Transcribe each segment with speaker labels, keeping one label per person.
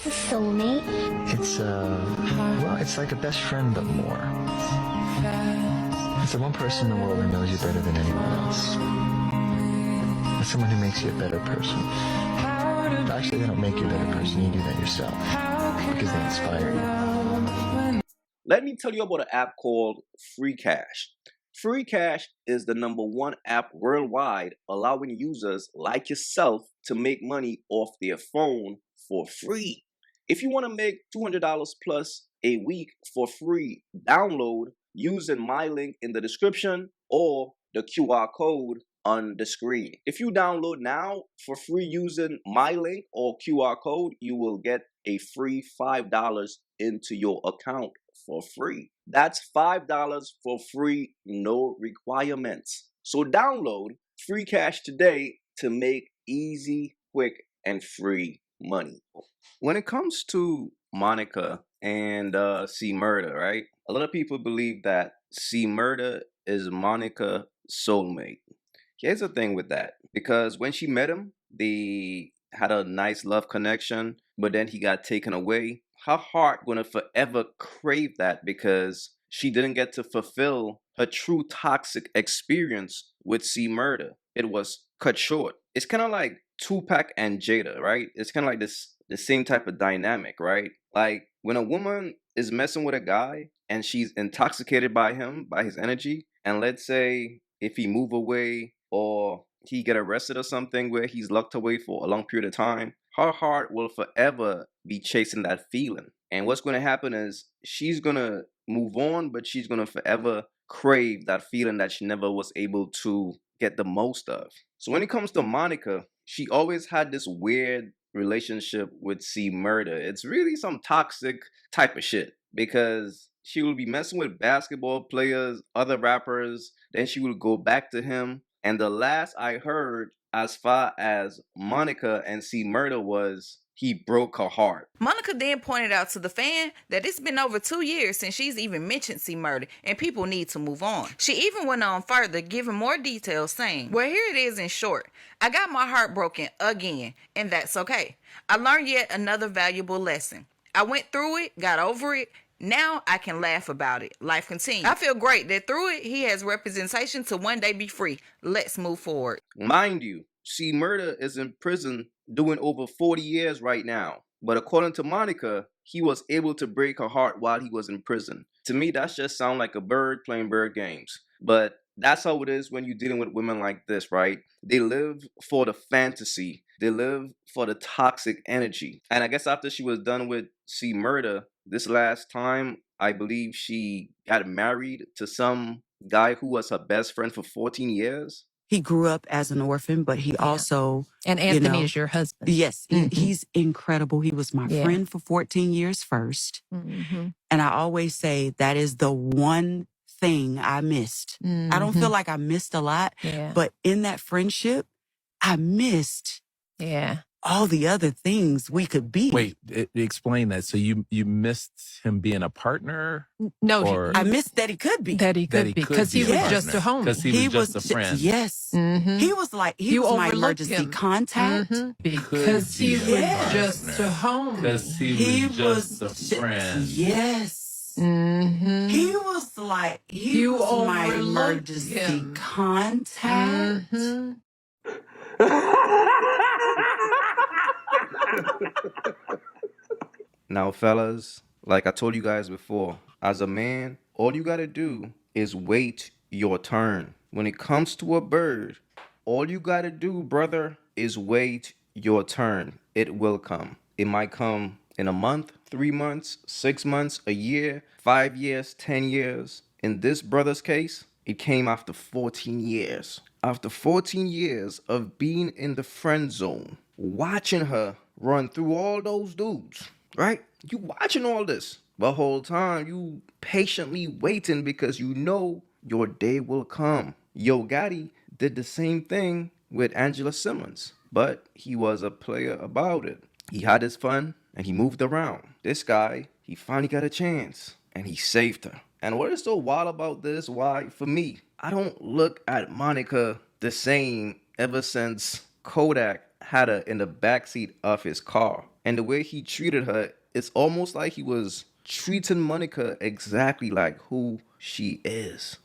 Speaker 1: What's a soulmate?
Speaker 2: It's like a best friend, but more. It's the one person in the world who knows you better than anyone else. It's someone who makes you a better person. Actually, they don't make you a better person. You do that yourself because they inspire you.
Speaker 3: Let me tell you about an app called Free Cash. Free Cash is the #1 app worldwide, allowing users like yourself to make money off their phone for free. If you want to make $200 plus a week for free, download using my link in the description or the QR code on the screen. If you download now for free using my link or QR code, you will get a free $5 into your account for free. That's $5 for free, no requirements. So download Free Cash today to make easy, quick, and free money. When it comes to Monica and C Murder, right? A lot of people believe that C Murder is Monica's soulmate. Here's the thing with that, because when she met him, they had a nice love connection, but then he got taken away. Her heart gonna forever crave that because she didn't get to fulfill her true toxic experience with C Murder. It was cut short. It's kind of like Tupac and Jada, right? It's kind of like the same type of dynamic, right? Like when a woman is messing with a guy and she's intoxicated by him, by his energy, and let's say if he move away or he get arrested or something where he's locked away for a long period of time, her heart will forever be chasing that feeling. And what's going to happen is she's going to move on, but she's going to forever crave that feeling that she never was able to get the most of. So when it comes to Monica, she always had this weird relationship with C Murder. It's really some toxic type of shit because she will be messing with basketball players, other rappers, then she will go back to him. And the last I heard as far as Monica and C Murder was he broke her heart.
Speaker 4: Monica then pointed out to the fan that it's been over 2 years since she's even mentioned C Murder and people need to move on. She even went on further, giving more details, saying, well, here it is in short. I got my heart broken again, and that's okay. I learned yet another valuable lesson. I went through it, got over it. Now I can laugh about it. Life continues. I feel great that through it, he has representation to one day be free. Let's move forward.
Speaker 3: Mind you, C Murder is in prison doing over 40 years right now. But according to Monica, he was able to break her heart while he was in prison. To me, that just sounds like a bird playing bird games. But that's how it is when you're dealing with women like this, right? They live for the fantasy. They live for the toxic energy. And I guess after she was done with C Murder, this last time, I believe she got married to some guy who was her best friend for 14 years.
Speaker 5: He grew up as an orphan, but he also...
Speaker 6: And Anthony is your husband.
Speaker 5: Yes, he's incredible. He was my friend for 14 years first. And I always say that is the one thing I missed. I don't feel like I missed a lot, but in that friendship, I missed all the other things we could be.
Speaker 7: Wait, explain that. So you missed him being a partner?
Speaker 6: No,
Speaker 5: I missed that he could be.
Speaker 6: That he could be because he was just a homie.
Speaker 7: Because he was just a friend.
Speaker 5: Yes. He was like, he was my emergency contact.
Speaker 6: Because he was just a homie.
Speaker 7: Because he was just a friend.
Speaker 5: Yes. He was like, he was my emergency contact.
Speaker 3: Now, fellas, like I told you guys before, as a man, all you gotta do is wait your turn. When it comes to a bird, all you gotta do, brother, is wait your turn. It will come. It might come in a month, 3 months, 6 months, a year, 5 years, 10 years. In this brother's case, it came after 14 years. After 14 years of being in the friend zone, watching her run through all those dudes, right? You watching all this. The whole time, you patiently waiting because you know your day will come. Yo Gotti did the same thing with Angela Simmons, but he was a player about it. He had his fun and he moved around. This guy, he finally got a chance and he saved her. And what is so wild about this? Why, for me, I don't look at Monica the same ever since Kodak had her in the backseat of his car. And the way he treated her, it's almost like he was treating Monica exactly like who she is.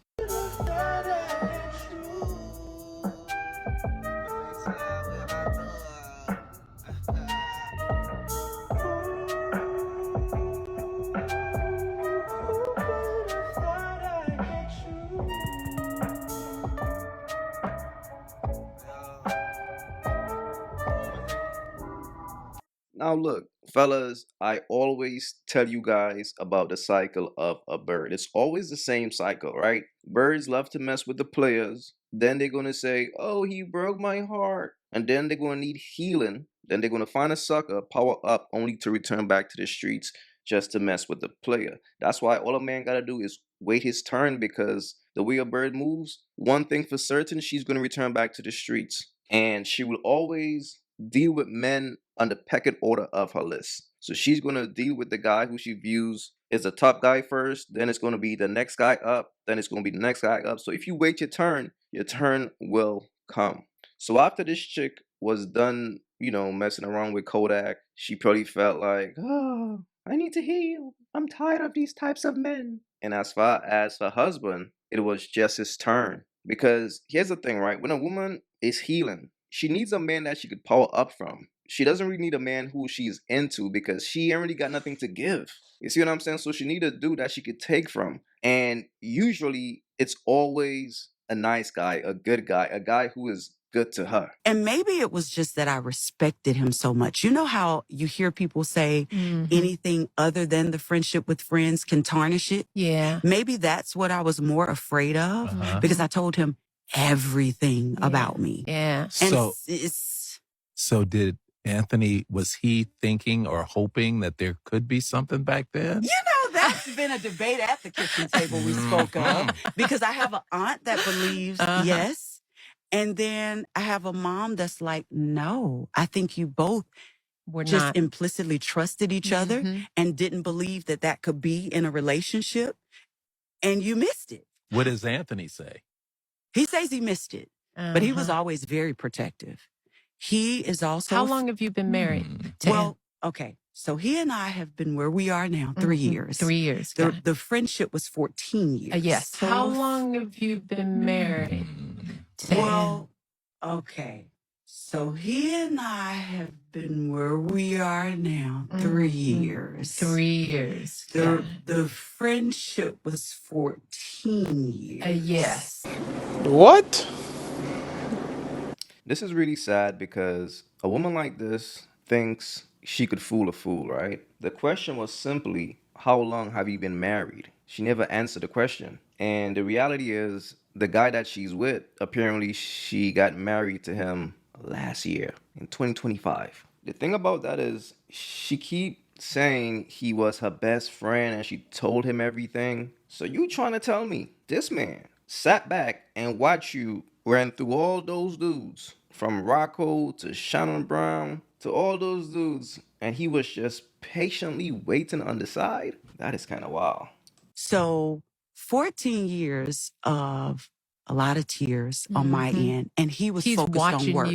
Speaker 3: Now look, fellas, I always tell you guys about the cycle of a bird. It's always the same cycle, right? Birds love to mess with the players. Then they're going to say, oh, he broke my heart. And then they're going to need healing. Then they're going to find a sucker, power up, only to return back to the streets just to mess with the player. That's why all a man got to do is wait his turn, because the way a bird moves, one thing for certain, she's going to return back to the streets. And she will always deal with men on the pecking order of her list. So she's going to deal with the guy who she views is the top guy first, then it's going to be the next guy up, then it's going to be the next guy up. So if you wait your turn will come. So after this chick was done, messing around with Kodak, she probably felt like, oh, I need to heal. I'm tired of these types of men. And as far as her husband, it was just his turn. Because here's the thing, right? When a woman is healing, she needs a man that she could power up from. She doesn't really need a man who she's into, because she ain't really got nothing to give. You see what I'm saying? So she need a dude that she could take from. And usually it's always a nice guy, a good guy, a guy who is good to her.
Speaker 5: And maybe it was just that I respected him so much. You know how you hear people say anything other than the friendship with friends can tarnish it?
Speaker 6: Yeah.
Speaker 5: Maybe that's what I was more afraid of, because I told him everything about me.
Speaker 6: Yeah.
Speaker 5: And
Speaker 7: So did Anthony, was he thinking or hoping that there could be something back then?
Speaker 5: That's been a debate at the kitchen table we spoke of, because I have an aunt that believes yes. And then I have a mom that's like, no, I think you both
Speaker 6: We're
Speaker 5: just
Speaker 6: not.
Speaker 5: implicitly trusted each other and didn't believe that that could be in a relationship, and you missed it.
Speaker 7: What does Anthony say?
Speaker 5: He says he missed it, but he was always very protective. He is also...
Speaker 6: How long have you been married?
Speaker 5: Well, okay. So he and I have been where we are now 3 years.
Speaker 6: 3 years.
Speaker 5: The friendship was 14 years.
Speaker 6: Yes.
Speaker 5: So
Speaker 6: How long have you been married? 10.
Speaker 5: Well, okay. So he and I have been where we are now 3 years.
Speaker 6: 3 years.
Speaker 5: The friendship was 14 years.
Speaker 6: Yes.
Speaker 1: What?
Speaker 3: This is really sad, because a woman like this thinks she could fool a fool, right? The question was simply, how long have you been married? She never answered the question. And the reality is, the guy that she's with, apparently she got married to him last year in 2025. The thing about that is, she keep saying he was her best friend and she told him everything. So you trying to tell me this man sat back and watched you ran through all those dudes, from Rocco to Shannon Brown to all those dudes, and he was just patiently waiting on the side? That is kind of wild.
Speaker 5: So 14 years of a lot of tears on my end, and he was focused on work.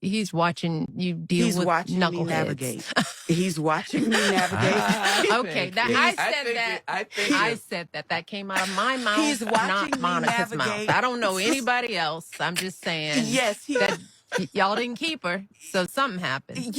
Speaker 6: He's watching you deal with
Speaker 5: watching
Speaker 6: knuckleheads.
Speaker 5: me navigate. He's watching me navigate.
Speaker 6: Okay, I said that. That came out of my mouth,
Speaker 5: He's watching
Speaker 6: not
Speaker 5: me
Speaker 6: Monica's
Speaker 5: navigate.
Speaker 6: mouth. I don't know anybody else. I'm just saying.
Speaker 5: Yes,
Speaker 6: that y'all didn't keep her, so something happened.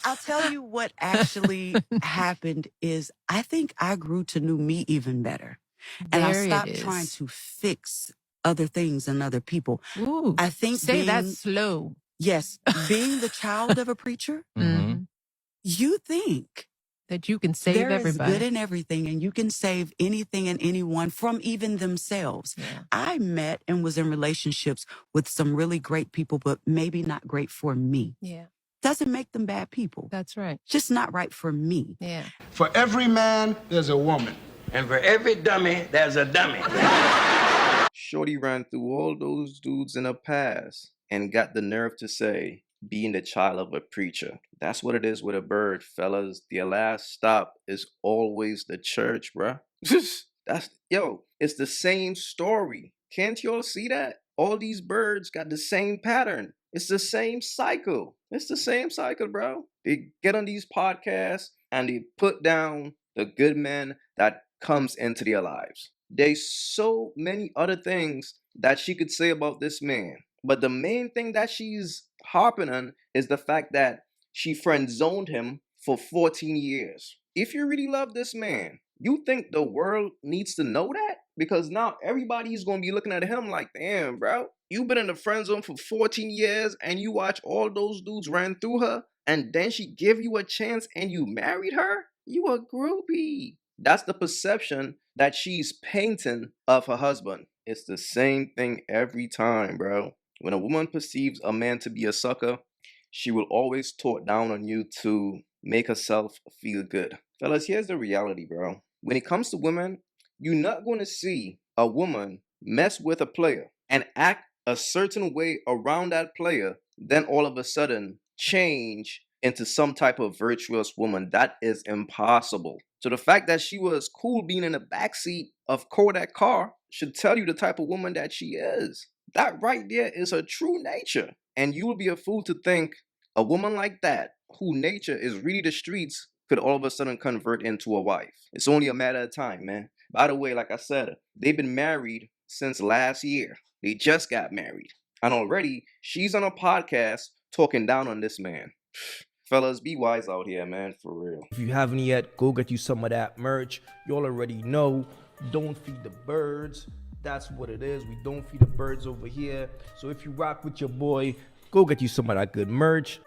Speaker 5: I'll tell you what actually happened is I think I grew to know me even better. And I stopped trying to fix other things and other people.
Speaker 6: Ooh,
Speaker 5: I think
Speaker 6: say that slow.
Speaker 5: Yes, being the child of a preacher, you think
Speaker 6: that you can save
Speaker 5: there
Speaker 6: everybody.
Speaker 5: There is good in everything, and you can save anything and anyone from even themselves.
Speaker 6: Yeah.
Speaker 5: I met and was in relationships with some really great people, but maybe not great for me.
Speaker 6: Yeah.
Speaker 5: Doesn't make them bad people.
Speaker 6: That's right.
Speaker 5: Just not right for me.
Speaker 6: Yeah.
Speaker 1: For every man, there's a woman. And for every dummy, there's a dummy.
Speaker 3: Shorty ran through all those dudes in her past and got the nerve to say, being the child of a preacher. That's what it is with a bird, fellas. Their last stop is always the church, bruh. It's the same story. Can't y'all see that? All these birds got the same pattern. It's the same cycle. It's the same cycle, bro. They get on these podcasts and they put down the good men that comes into their lives. There's so many other things that she could say about this man. But the main thing that she's harping on is the fact that she friend zoned him for 14 years. If you really love this man, you think the world needs to know that? Because now everybody's going to be looking at him like, damn, bro, you've been in the friend zone for 14 years and you watch all those dudes ran through her and then she give you a chance and you married her? You a groupie. That's the perception that she's painting of her husband. It's the same thing every time, bro. When a woman perceives a man to be a sucker, she will always talk down on you to make herself feel good. Fellas, here's the reality, bro. When it comes to women, you're not going to see a woman mess with a player and act a certain way around that player, then all of a sudden change into some type of virtuous woman. That is impossible. So the fact that she was cool being in the backseat of Kodak car should tell you the type of woman that she is. That right there is her true nature. And you will be a fool to think a woman like that, whose nature is really the streets, could all of a sudden convert into a wife. It's only a matter of time, man. By the way, like I said, they've been married since last year. They just got married. And already, she's on a podcast talking down on this man. Fellas, be wise out here, man, for real.
Speaker 8: If you haven't yet, go get you some of that merch. Y'all already know, don't feed the birds. That's what it is. We don't feed the birds over here. So if you rock with your boy, go get you some of that good merch.